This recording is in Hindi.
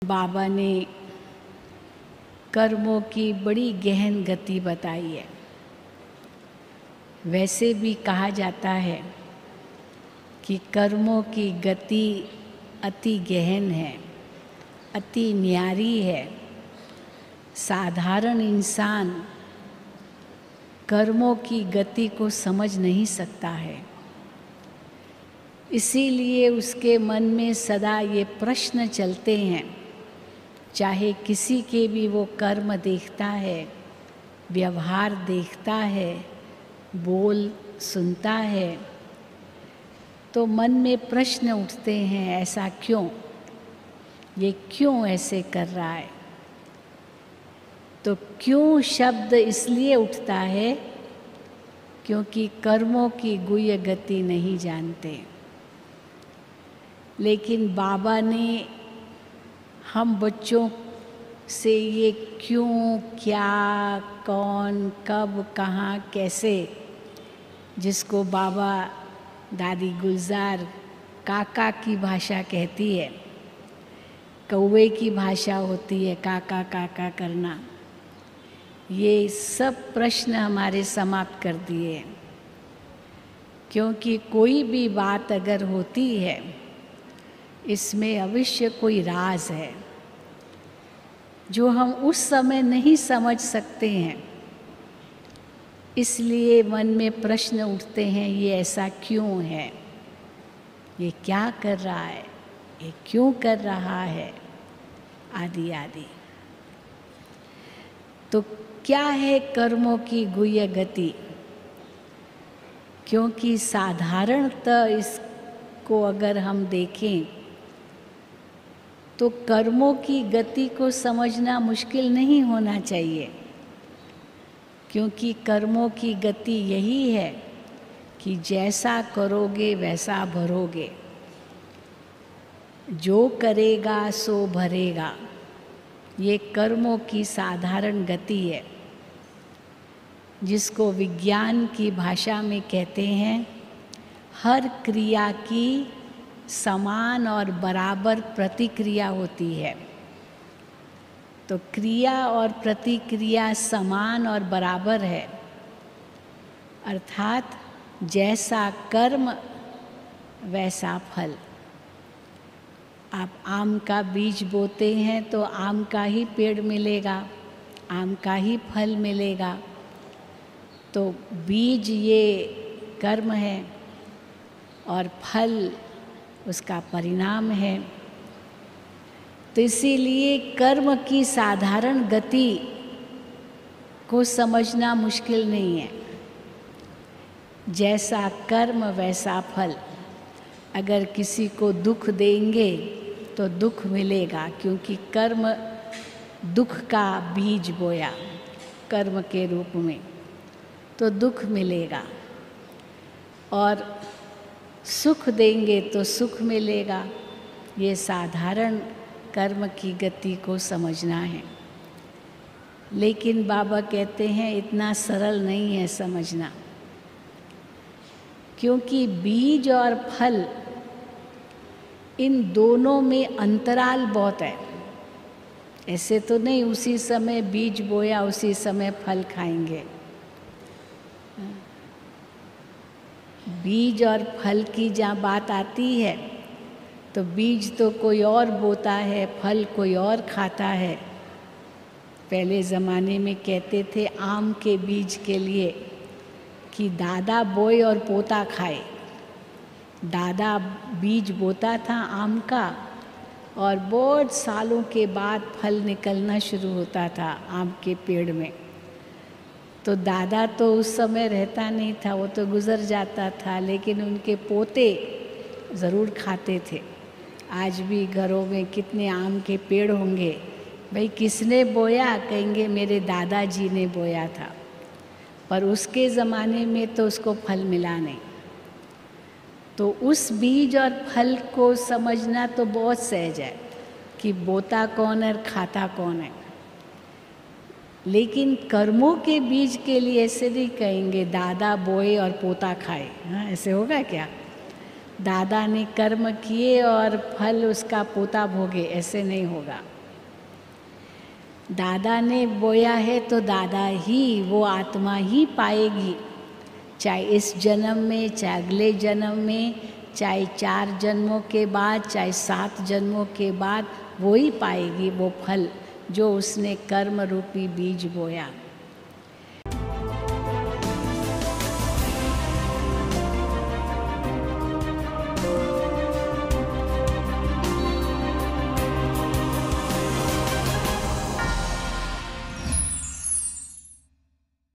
बाबा ने कर्मों की बड़ी गहन गति बताई है। वैसे भी कहा जाता है कि कर्मों की गति अति गहन है, अति न्यारी है। साधारण इंसान कर्मों की गति को समझ नहीं सकता है। इसीलिए उसके मन में सदा ये प्रश्न चलते हैं, चाहे किसी के भी वो कर्म देखता है, व्यवहार देखता है, बोल सुनता है, तो मन में प्रश्न उठते हैं, ऐसा क्यों, ये क्यों ऐसे कर रहा है। तो क्यों शब्द इसलिए उठता है क्योंकि कर्मों की गुह्य गति नहीं जानते। लेकिन बाबा ने हम बच्चों से ये क्यों, क्या, कौन, कब, कहाँ, कैसे, जिसको बाबा दादी गुलजार काका की भाषा कहती है, कौवे की भाषा होती है काका काका करना, ये सब प्रश्न हमारे समाप्त कर दिए। क्योंकि कोई भी बात अगर होती है इसमें अवश्य कोई राज है जो हम उस समय नहीं समझ सकते हैं। इसलिए मन में प्रश्न उठते हैं, ये ऐसा क्यों है, ये क्या कर रहा है, ये क्यों कर रहा है, आदि आदि। तो क्या है कर्मों की गुह्य गति? क्योंकि साधारणतः इसको अगर हम देखें तो कर्मों की गति को समझना मुश्किल नहीं होना चाहिए। क्योंकि कर्मों की गति यही है कि जैसा करोगे वैसा भरोगे, जो करेगा सो भरेगा। ये कर्मों की साधारण गति है, जिसको विज्ञान की भाषा में कहते हैं हर क्रिया की समान और बराबर प्रतिक्रिया होती है। तो क्रिया और प्रतिक्रिया समान और बराबर है, अर्थात जैसा कर्म वैसा फल। आप आम का बीज बोते हैं तो आम का ही पेड़ मिलेगा, आम का ही फल मिलेगा। तो बीज ये कर्म है और फल उसका परिणाम है। तो इसीलिए कर्म की साधारण गति को समझना मुश्किल नहीं है। जैसा कर्म वैसा फल। अगर किसी को दुख देंगे तो दुख मिलेगा, क्योंकि कर्म दुख का बीज बोया कर्म के रूप में, तो दुख मिलेगा। और सुख देंगे तो सुख मिलेगा। ये साधारण कर्म की गति को समझना है। लेकिन बाबा कहते हैं इतना सरल नहीं है समझना, क्योंकि बीज और फल इन दोनों में अंतराल बहुत है। ऐसे तो नहीं उसी समय बीज बोया उसी समय फल खाएंगे। बीज और फल की जहाँ बात आती है तो बीज तो कोई और बोता है, फल कोई और खाता है। पहले ज़माने में कहते थे आम के बीज के लिए कि दादा बोए और पोता खाए। दादा बीज बोता था आम का और बहुत सालों के बाद फल निकलना शुरू होता था आम के पेड़ में। तो दादा तो उस समय रहता नहीं था, वो तो गुज़र जाता था, लेकिन उनके पोते ज़रूर खाते थे। आज भी घरों में कितने आम के पेड़ होंगे, भाई किसने बोया, कहेंगे मेरे दादाजी ने बोया था। पर उसके ज़माने में तो उसको फल मिला नहीं। तो उस बीज और फल को समझना तो बहुत सहज है कि बोता कौन है और खाता कौन है। लेकिन कर्मों के बीज के लिए ऐसे नहीं कहेंगे दादा बोए और पोता खाए। हाँ, ऐसे होगा क्या? दादा ने कर्म किए और फल उसका पोता भोगे, ऐसे नहीं होगा। दादा ने बोया है तो दादा ही, वो आत्मा ही पाएगी, चाहे इस जन्म में, चाहे अगले जन्म में, चाहे 4 जन्मों के बाद, चाहे 7 जन्मों के बाद, वो ही पाएगी वो फल जो उसने कर्म रूपी बीज बोया।